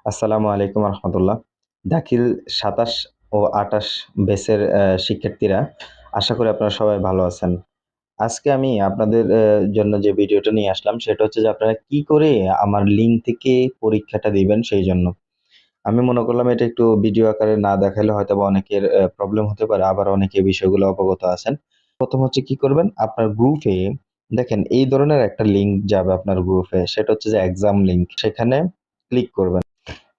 আসসালামু আলাইকুম রহমতুল্লাহ। দাখিল ২৭ ও ২৮ ব্যাচের শিক্ষার্থীরা, আশা করি আপনারা সবাই ভালো আছেন। আজকে আমি আপনাদের জন্য যে ভিডিওটা নিয়ে আসলাম সেটা হচ্ছে যে আপনারা কি করে আমার লিঙ্ক থেকে পরীক্ষাটা দিবেন সেই জন্য। আমি মনে করলাম এটা একটু ভিডিও আকারে না দেখাইলে হয়তোবা অনেকের প্রবলেম হতে পারে, আবার অনেকে বিষয়গুলো অবগত আছেন। ১ম হচ্ছে কি করবেন, আপনার গ্রুপে দেখেন এই ধরনের একটা লিঙ্ক যাবে আপনার গ্রুপে, সেটা হচ্ছে যে এক্সাম লিঙ্ক। সেখানে ক্লিক করবেন।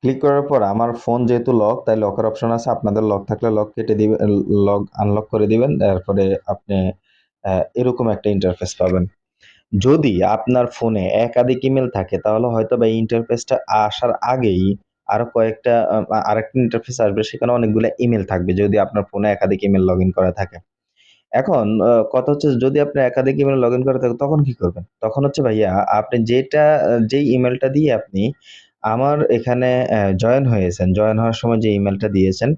ক্লিক করার পর আমার ফোন যেহেতু লক, তাই লকের অপশন আছে। আপনাদের লক থাকলে লক কেটে দিবেন, লক আনলক করে দিবেন। তারপরে আপনি এরকম একটা ইন্টারফেস পাবেন। যদি আপনার ফোনে একাধিক ইমেল থাকে তাহলে হয়তোবা এই ইন্টারফেসটা আসার আগেই আরো কয়েকটা আরেকটা ইন্টারফেস আসবে, সেখানে অনেকগুলা ইমেল থাকবে যদি আপনার ফোনে একাধিক ইমেল লগইন করা থাকে। এখন কথা হচ্ছে যদি আপনি একাধিক ইমেল লগইন করা থাকে তখন কি করবেন? তখন হচ্ছে ভাইয়া আপনি যেই ইমেলটা দিয়ে আপনি আমার এখানে জয়েন হয়েছেন, জয়েন হওয়ার সময় যে ইমেলটা দিয়েছেন,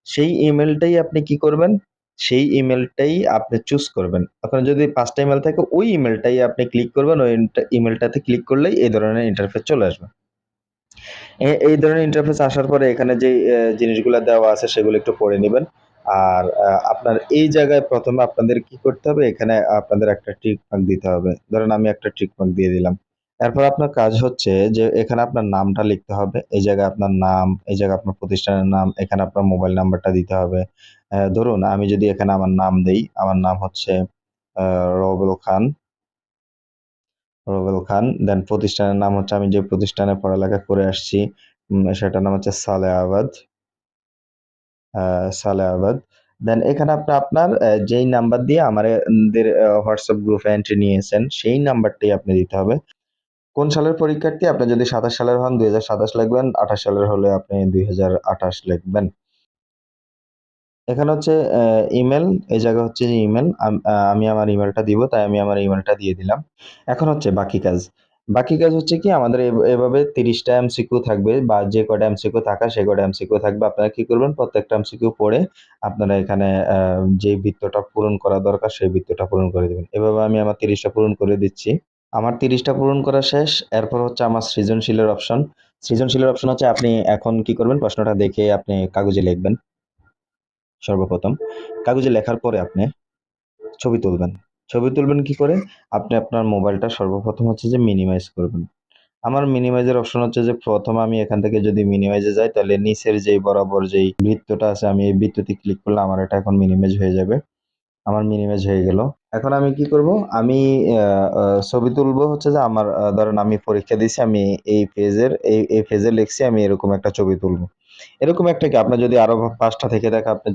সেই ইমেলটাই আপনি কি করবেন? সেই ইমেলটাই আপনি চুজ করবেন। আপনার যদি ৫ টা ইমেল থাকে ওই ইমেলটাই আপনি ক্লিক করবেন। ওই ইমেলটাতে ক্লিক করলেই এই ধরনের ইন্টারফেস চলে আসবে। এই ধরনের ইন্টারফেস আসার পরে এখানে যেই জিনিসগুলা দেওয়া আছে সেগুলো একটু পড়ে নিবেন। আর আপনার এই জায়গায় ১ম এ আপনাদের কি করতে হবে? এখানে আপনাদের একটা টিক মার্ক দিতে হবে। ধরেন আমি একটা টিক মার্ক দিয়ে দিলাম। এরপর আপনার কাজ হচ্ছে যে এখানে আপনার নামটা লিখতে হবে। এই জায়গায় আপনার নাম, এই জায়গায় আপনার প্রতিষ্ঠানের নাম, এখানে আপনার মোবাইল নাম্বারটা দিতে হবে। ধরুন আমি যদি এখানে আমার নাম দেই, আমার নাম হচ্ছে আ রবেল খান। রবেল খান। দেন প্রতিষ্ঠানের নাম হচ্ছে আমি যে প্রতিষ্ঠানে পড়ালেখা করে আসছি সেটার নাম হচ্ছে সালেহ আবাদ। আ সালেহ আবাদ। দেন এখানে আপনি আপনার যেই নাম্বার দিয়ে আমাদের WhatsApp গ্রুপে এন্ট্রি নিয়েছেন সেই নাম্বারটাই আপনি দিতে হবে। কোন সালের পরীক্ষার্থী? আপনি যদি ২৭ সালের হন ২০২৭ লিখবেন, ২৮ সালের হলে আপনি ২০২৮ লিখবেন। এখানে হচ্ছে ইমেইল, এই জায়গা হচ্ছে যে ইমেইল। আমি আমার ইমেইলটা দিব, তাই আমি আমার ইমেইলটা দিয়ে দিলাম। এখন হচ্ছে বাকি কাজ। বাকি কাজ হচ্ছে কি আমাদের এভাবে ৩০ টা এমসিকিউ থাকবে বা যে কয়টা এমসিকিউ থাকা সে কয়টা এমসিকিউ থাকবে। আপনারা কি করবেন? প্রত্যেকটা এমসিকিউ পড়ে আপনারা এখানে যে বৃত্তটা পূরণ করা দরকার সেই বৃত্তটা পূরণ করে দিবেন। এভাবে আমি আমার ৩০ টা পূরণ করে দিচ্ছি। আমার ৩০ টা পূরণ করা শেষ। এরপর হচ্ছে আমার সৃজনশীলের অপশন। সৃজনশীলের অপশন হচ্ছে আপনি এখন কি করবেন? প্রশ্নটা দেখে আপনি কাগজে লিখবেন। সর্বপ্রথম কাগজে লেখার পরে আপনি ছবি তুলবেন। ছবি তুলবেন কি করে? আপনি আপনার মোবাইলটা সর্বপ্রথম হচ্ছে যে মিনিমাইজ করবেন। আমার মিনিমাইজের অপশন হচ্ছে যে ১ম আমি এখান থেকে যদি মিনিমাইজে যাই তাহলে নিচের যেই বরাবর যেই বৃত্তটা আছে আমি এই বৃত্ততে ক্লিক করলে আমার এটা এখন মিনিমাইজ হয়ে যাবে। আমার মিনিমাইজ হয়ে গেল। এখন আমি কি করব? আমি আ আ ছবি তুলবো হচ্ছে যে আমার ধরেন আমি পরীক্ষা দিছি, আমি এই পেজে লিখছি আমি এরকম একটা ছবি তুলবো। এরকম একটা কি আপনার যদি আরো ৫ টা থেকে থাকে আপনি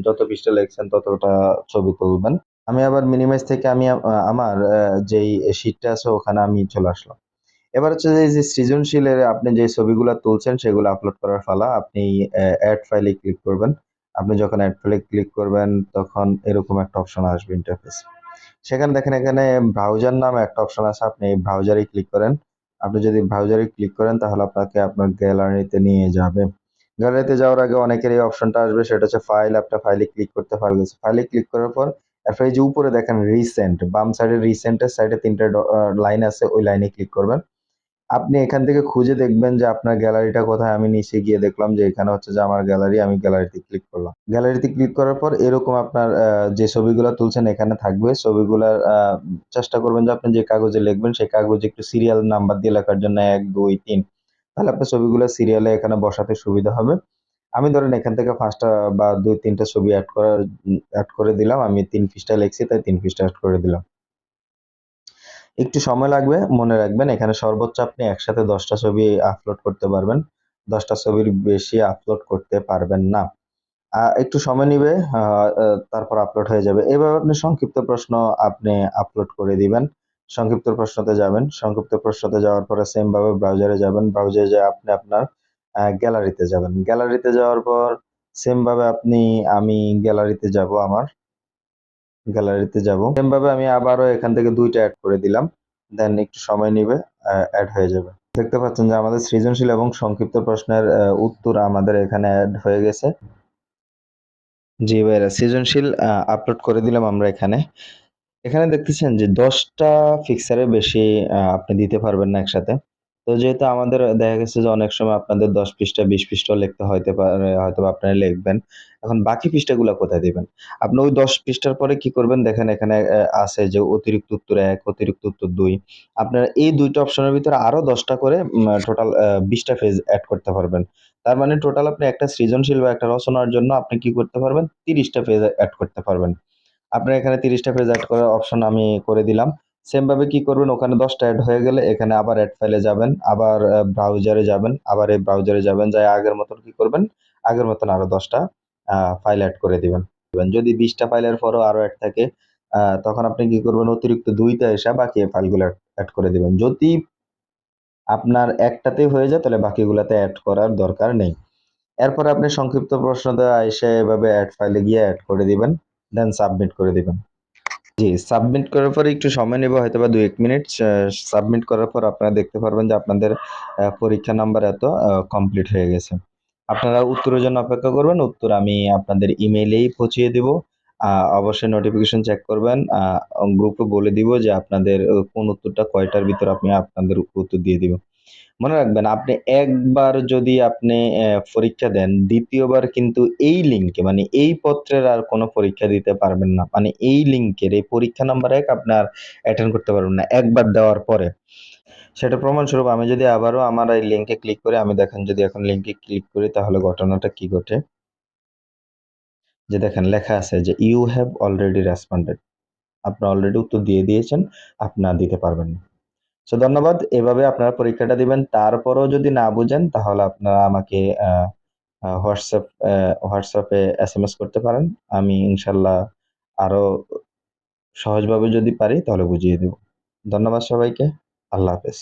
যত পৃষ্ঠা লিখছেন ততটা ছবি তুলবেন। আমি আবার মিনিমাইজ থেকে আমি আমার যেই শিটটা আছে ওখানে আমি চলে আসলাম। এবার হচ্ছে যে, এই যে সৃজনশীলের আপনি যে ছবিগুলা তুলছেন সেগুলো আপলোড করার পালা। আপনি এড ফাইলে ক্লিক করবেন। আপনি যখন এড ফাইলে ক্লিক করবেন তখন এরকম একটা অপশন আসবে ইন্টারফেস। সেখানে দেখেন এখানে ব্রাউজার নামে একটা অপশন আছে। আপনি এই ব্রাউজারে ক্লিক করেন। আপনি যদি ব্রাউজারে ক্লিক করেন তাহলে আপনাকে আপনার গ্যালারিতে নিয়ে যাবে। গ্যালারিতে যাওয়ার আগে অনেকের এই অপশনটা আসবে, সেটা হচ্ছে ফাইল। আপনার ফাইলে ক্লিক করতে পারবেন। ফাইলে ক্লিক করার পর এরপর এই যে উপরে দেখেন রিসেন্ট, বাম সাইডে রিসেন্টের সাইডে ৩ টা লাইন আছে, ওই লাইনে ক্লিক করবেন। আপনি এখান থেকে খুঁজে দেখবেন যে আপনার গ্যালারিটা কোথায়। আমি নিচে গিয়ে দেখলাম যে এখানে হচ্ছে যে আমার গ্যালারি। আমি গ্যালারিতে ক্লিক করলাম। গ্যালারিতে ক্লিক করার পর এরকম আপনার যে ছবিগুলা তুলছেন এখানে থাকবে। ছবিগুলার চেষ্টা করবেন যে আপনি যে কাগজে লিখবেন সেই কাগজে একটু সিরিয়াল নাম্বার দিয়ে লেখার জন্য ১, ২, ৩। তাহলে আপনার ছবিগুলা সিরিয়ালে এখানে বসাতে সুবিধা হবে। আমি ধরেন এখান থেকে ৫ টা বা ২-৩ টা ছবি এড করে দিলাম। আমি ৩ পৃষ্ঠায় লিখছি তাই ৩ পৃষ্ঠা এড করে দিলাম। একটু সময় লাগবে। মনে রাখবেন এখানে সর্বোচ্চ আপনি একসাথে ১০ টা ছবি আপলোড করতে পারবেন। ১০ টা ছবির বেশি আপলোড করতে পারবেন না। একটু সময় নিবে, আ আ তারপর আপলোড হয়ে যাবে। এভাবে আপনি সংক্ষিপ্ত প্রশ্ন আপনি আপলোড করে দিবেন। সংক্ষিপ্ত প্রশ্নতে যাবেন। সংক্ষিপ্ত প্রশ্নতে যাওয়ার পরে সেম ভাবে ব্রাউজারে যাবেন। ব্রাউজারে যেয়ে আপনি আপনার গ্যালারিতে যাবেন। গ্যালারিতে যাওয়ার পর সেম ভাবে আমি গ্যালারিতে যাবো আমার। গ্যালারিতে যাবো। সেম ভাবে আমি আবারও এখান থেকে ২ টা এড করে দিলাম। দেন একটু সময় নিবে, এড হয়ে যাবে। দেখতে পাচ্ছেন যে আমাদের সৃজনশীল এবং সংক্ষিপ্ত প্রশ্নের উত্তর আমাদের এখানে এড হয়ে গেছে। জি ভাইরা, সৃজনশীল আপলোড করে দিলাম আমরা এখানে। এখানে দেখতেছেন যে ১০ টা পিকচারের বেশি আপনি দিতে পারবেন না একসাথে। তো যেহেতু আমাদের দেখা গেছে যে অনেক সময় আপনাদের ১০ পৃষ্ঠা ২০ পৃষ্ঠাও লিখতে হইতে পারে, হয়তোবা আপনারা লিখবেন। এখন বাকি পৃষ্ঠাগুলা কোথায় দিবেন? আপনি ওই ১০ পৃষ্ঠার পরে কি করবেন দেখেন এখানে আছে যে অতিরিক্ত উত্তর ১, অতিরিক্ত উত্তর ২। আপনারা এই ২ টা অপশনের ভিতরে আরো ১০ টা করে টোটাল ২০ টা পেজ এড করতে পারবেন। তার মানে টোটাল আপনি একটা সৃজনশীল বা একটা রচনার জন্য আপনি কি করতে পারবেন? ৩০ টা পেজ এড করতে পারবেন। আপনার এখানে ৩০ টা পেজ এড করার অপশন আমি করে দিলাম। সেম ভাবে কি করবেন, ওখানে ১০ টা এড হয়ে গেলে এখানে আবার এড ফাইলে যাবেন, আবার ব্রাউজারে যাবেন, আবার এই ব্রাউজারে যাবেন, যায়ে আগের মতন কি করবেন? আগের মতন আরো ১০ টা ফাইল এড করে দিবেন। যদি ২০ টা ফাইলের পরেও আরো এড থাকে, তখন আপনি কি করবেন? অতিরিক্ত ২ টা এসে বাকি ফাইলগুলো এড করে দিবেন। যদি আপনার একটাতেই হয়ে যায় তাহলে বাকিগুলাতে এড করার দরকার নেই। এরপরে আপনি সংক্ষিপ্ত প্রশ্ন দেওয়া এসে এভাবে এড ফাইলে গিয়ে এড করে দিবেন, দেন সাবমিট করে দিবেন। জি, সাবমিট করার পরে একটু সময় নেবে হয়তোবা ২-১ মিনিট। সাবমিট করার পর আপনারা দেখতে পারবেন যে আপনাদের পরীক্ষা নাম্বার এত কমপ্লিট হয়ে গেছে। আপনারা উত্তরের জন্য অপেক্ষা করবেন। উত্তর আমি আপনাদের ইমেইলেই পৌঁছিয়ে দিব। অবশ্যই নোটিফিকেশন চেক করবেন। গ্রুপে বলে দিব যে আপনাদের কোন উত্তরটা কয়টার ভিতর আমি আপনাদের উত্তর দিয়ে দিব। মনে রাখবেন আপনি একবার যদি আপনি পরীক্ষা দেন, দ্বিতীয়বার কিন্তু এই লিঙ্কে মানে এই পত্রের আর কোনো পরীক্ষা দিতে পারবেন না। মানে এই লিঙ্কের এই পরীক্ষা নাম্বার ১ আপনি আর অ্যাটেন্ড করতে পারবেন না একবার দেওয়ার পরে। সেটা প্রমাণস্বরূপ আমি যদি আবারও আমার এই লিঙ্কে ক্লিক করি, আমি দেখেন যদি এখন লিঙ্কে ক্লিক করি তাহলে ঘটনাটা কি ঘটে? যে দেখেন লেখা আছে যে ইউ হ্যাভ অলরেডি রেসপন্ডেড। আপনি অলরেডি উত্তর দিয়ে দিয়েছেন, আপনি আর দিতে পারবেন না। সো ধন্যবাদ। এভাবে আপনারা পরীক্ষাটা দিবেন। তারপরেও যদি না বুঝেন তাহলে আপনারা আমাকে আ আ হোয়াটসঅ্যাপ হোয়াটসঅ্যাপে এসএমএস করতে পারেন। আমি ইনশাআল্লাহ আরো সহজভাবে যদি পারি তাহলে বুঝিয়ে দেব। ধন্যবাদ সবাইকে। আল্লাহ হাফেজ।